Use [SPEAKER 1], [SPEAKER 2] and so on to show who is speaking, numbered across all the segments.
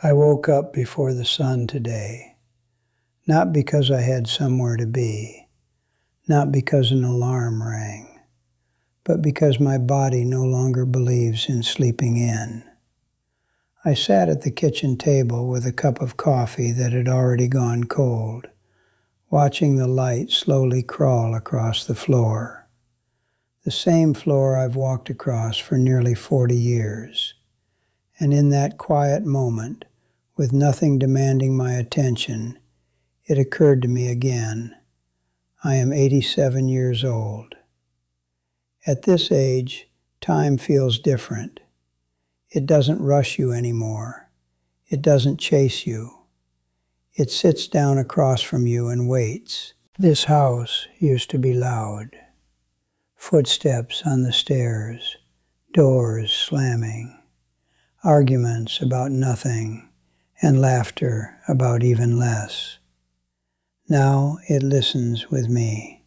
[SPEAKER 1] I woke up before the sun today, not because I had somewhere to be, not because an alarm rang, but because my body no longer believes in sleeping in. I sat at the kitchen table with a cup of coffee that had already gone cold, watching the light slowly crawl across the floor. The same floor I've walked across for nearly 40 years. And in that quiet moment, with nothing demanding my attention, it occurred to me again. I am 87 years old. At this age, time feels different. It doesn't rush you anymore. It doesn't chase you. It sits down across from you and waits. This house used to be loud. Footsteps on the stairs, doors slamming, arguments about nothing, and laughter about even less. Now it listens with me.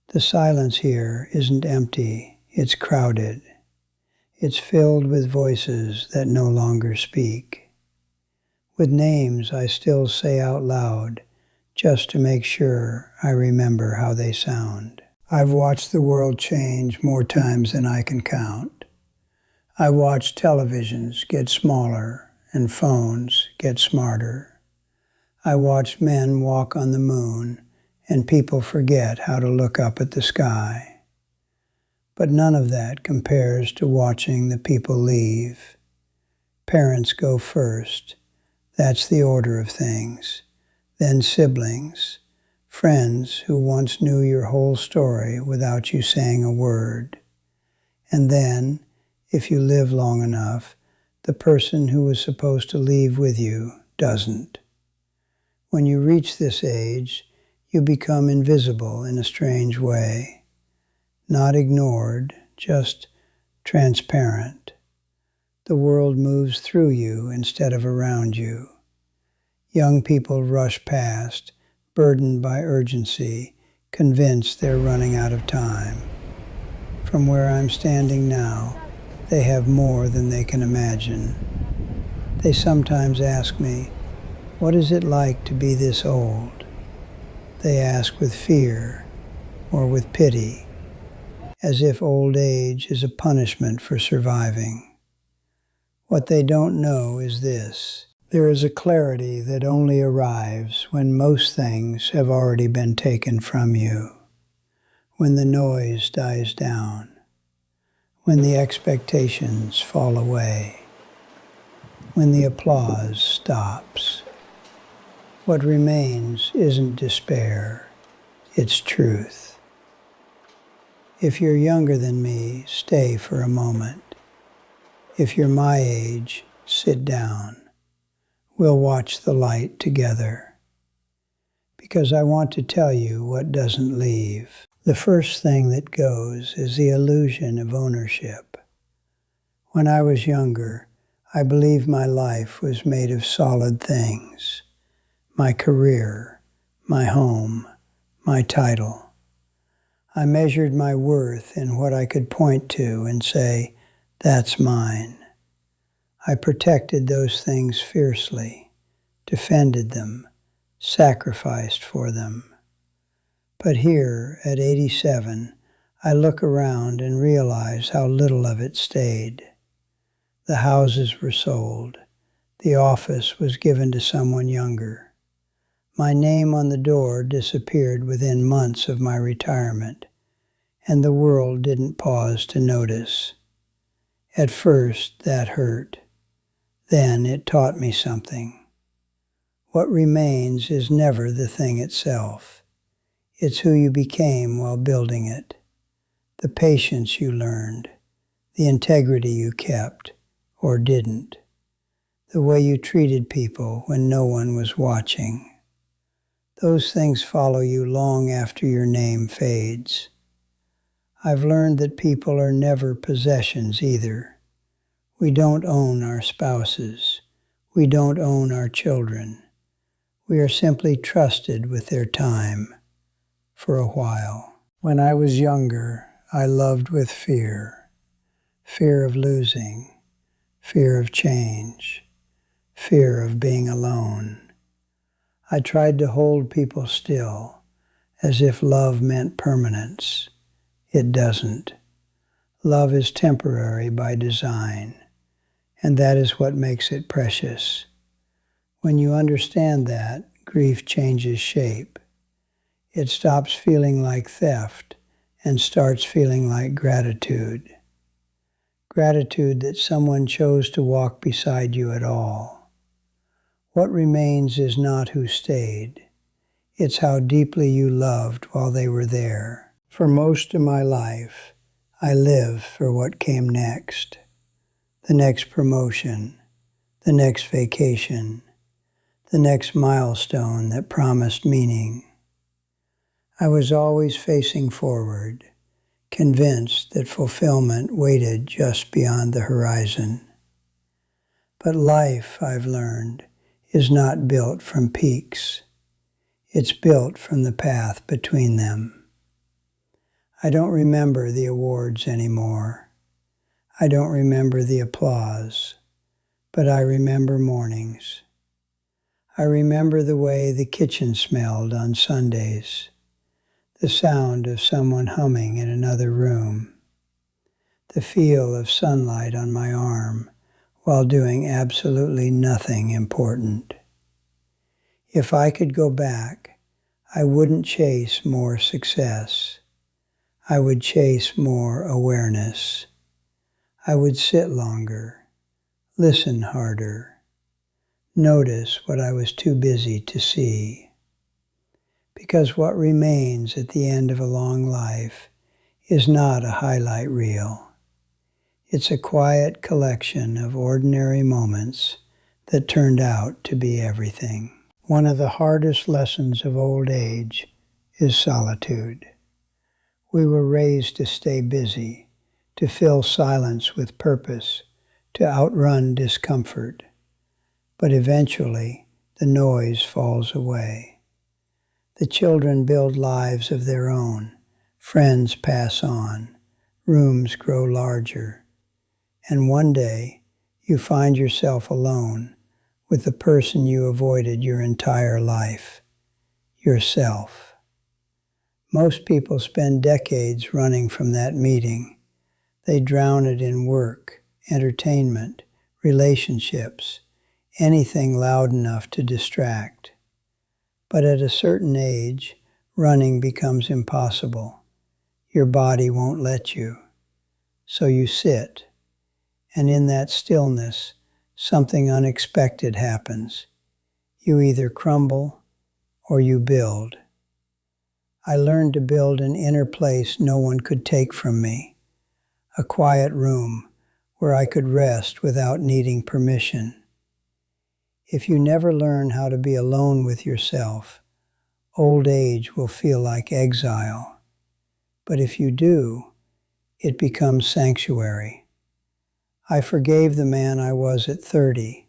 [SPEAKER 1] The silence here isn't empty, it's crowded. It's filled with voices that no longer speak. With names I still say out loud, just to make sure I remember how they sound. I've watched the world change more times than I can count. I watched televisions get smaller and phones get smarter. I watched men walk on the moon and people forget how to look up at the sky. But none of that compares to watching the people leave. Parents go first. That's the order of things. Then siblings, friends who once knew your whole story without you saying a word. And then, if you live long enough, the person who was supposed to leave with you doesn't. When you reach this age, you become invisible in a strange way. Not ignored, just transparent. The world moves through you instead of around you. Young people rush past, burdened by urgency, convinced they're running out of time. From where I'm standing now, they have more than they can imagine. They sometimes ask me, what is it like to be this old? They ask with fear or with pity, as if old age is a punishment for surviving. What they don't know is this. There is a clarity that only arrives when most things have already been taken from you, when the noise dies down, when the expectations fall away, when the applause stops. What remains isn't despair, it's truth. If you're younger than me, stay for a moment. If you're my age, sit down. We'll watch the light together. Because I want to tell you what doesn't leave. The first thing that goes is the illusion of ownership. When I was younger, I believed my life was made of solid things. My career, my home, my title. I measured my worth in what I could point to and say, that's mine. I protected those things fiercely, defended them, sacrificed for them. But here, at 87, I look around and realize how little of it stayed. The houses were sold. The office was given to someone younger. My name on the door disappeared within months of my retirement, and the world didn't pause to notice. At first, that hurt. Then it taught me something. What remains is never the thing itself. It's who you became while building it, the patience you learned, the integrity you kept or didn't, the way you treated people when no one was watching. Those things follow you long after your name fades. I've learned that people are never possessions either. We don't own our spouses. We don't own our children. We are simply trusted with their time for a while. When I was younger, I loved with fear. Fear of losing, fear of change, fear of being alone. I tried to hold people still, as if love meant permanence. It doesn't. Love is temporary by design, and that is what makes it precious. When you understand that, grief changes shape. It stops feeling like theft and starts feeling like gratitude. Gratitude that someone chose to walk beside you at all. What remains is not who stayed. It's how deeply you loved while they were there. For most of my life, I live for what came next. The next promotion, the next vacation, the next milestone that promised meaning. I was always facing forward, convinced that fulfillment waited just beyond the horizon. But life, I've learned, is not built from peaks. It's built from the path between them. I don't remember the awards anymore. I don't remember the applause, but I remember mornings. I remember the way the kitchen smelled on Sundays, the sound of someone humming in another room, the feel of sunlight on my arm while doing absolutely nothing important. If I could go back, I wouldn't chase more success. I would chase more awareness. I would sit longer, listen harder, notice what I was too busy to see. Because what remains at the end of a long life is not a highlight reel. It's a quiet collection of ordinary moments that turned out to be everything. One of the hardest lessons of old age is solitude. We were raised to stay busy, to fill silence with purpose, to outrun discomfort. But eventually, the noise falls away. The children build lives of their own, friends pass on, rooms grow larger, and one day you find yourself alone with the person you avoided your entire life, yourself. Most people spend decades running from that meeting. They drown it in work, entertainment, relationships, anything loud enough to distract. But at a certain age, running becomes impossible. Your body won't let you. So you sit, and in that stillness, something unexpected happens. You either crumble or you build. I learned to build an inner place no one could take from me, a quiet room where I could rest without needing permission. If you never learn how to be alone with yourself, old age will feel like exile. But if you do, it becomes sanctuary. I forgave the man I was at 30.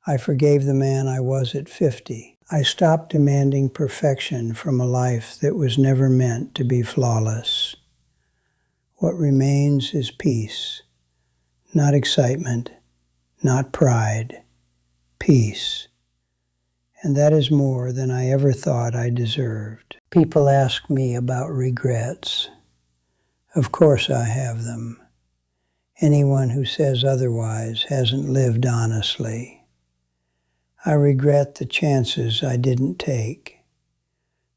[SPEAKER 1] I forgave the man I was at 50. I stopped demanding perfection from a life that was never meant to be flawless. What remains is peace, not excitement, not pride, peace. And that is more than I ever thought I deserved. People ask me about regrets. Of course I have them. Anyone who says otherwise hasn't lived honestly. I regret the chances I didn't take,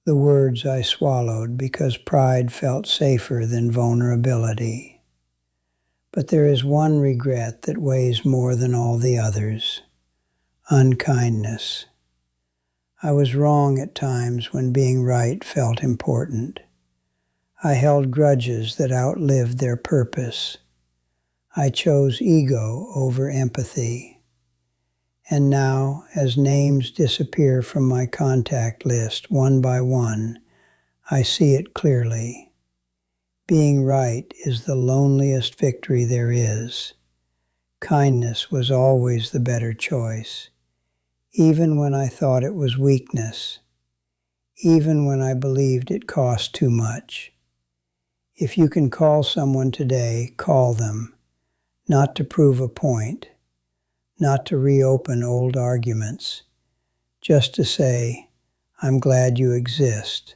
[SPEAKER 1] the words I swallowed because pride felt safer than vulnerability. But there is one regret that weighs more than all the others: unkindness. I was wrong at times when being right felt important. I held grudges that outlived their purpose. I chose ego over empathy. And now, as names disappear from my contact list one by one, I see it clearly. Being right is the loneliest victory there is. Kindness was always the better choice, even when I thought it was weakness, even when I believed it cost too much. If you can call someone today, call them, not to prove a point, not to reopen old arguments, just to say, I'm glad you exist,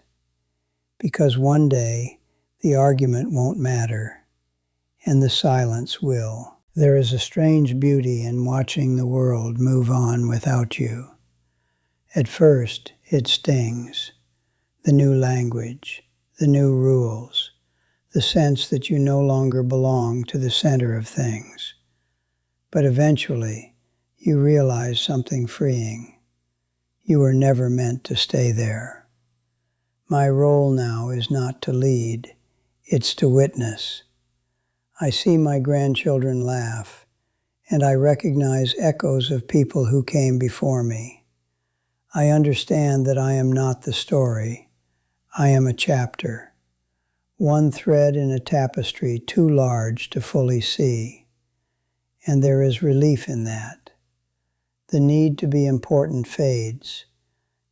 [SPEAKER 1] because one day the argument won't matter, and the silence will. There is a strange beauty in watching the world move on without you. At first, it stings. The new language, the new rules, the sense that you no longer belong to the center of things. But eventually, you realize something freeing. You were never meant to stay there. My role now is not to lead, it's to witness. I see my grandchildren laugh, and I recognize echoes of people who came before me. I understand that I am not the story. I am a chapter, one thread in a tapestry too large to fully see. And there is relief in that. The need to be important fades.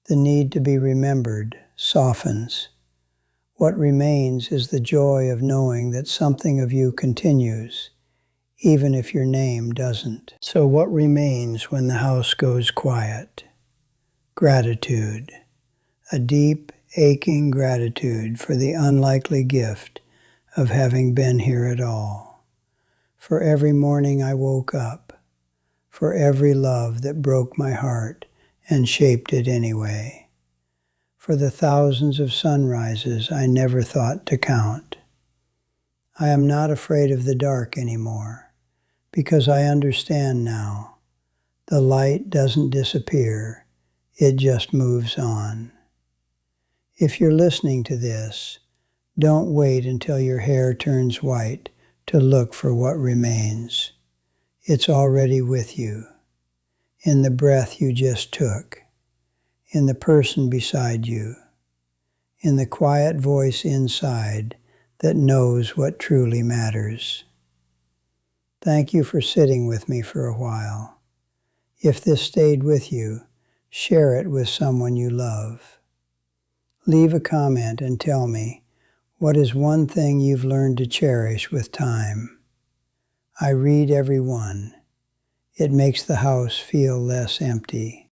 [SPEAKER 1] The need to be remembered softens. What remains is the joy of knowing that something of you continues, even if your name doesn't. So what remains when the house goes quiet? Gratitude. A deep, aching gratitude for the unlikely gift of having been here at all. For every morning I woke up. For every love that broke my heart and shaped it anyway. For the thousands of sunrises I never thought to count. I am not afraid of the dark anymore, because I understand now. The light doesn't disappear, it just moves on. If you're listening to this, don't wait until your hair turns white to look for what remains. It's already with you, in the breath you just took, in the person beside you, in the quiet voice inside that knows what truly matters. Thank you for sitting with me for a while. If this stayed with you, share it with someone you love. Leave a comment and tell me, what is one thing you've learned to cherish with time? I read every one. It makes the house feel less empty.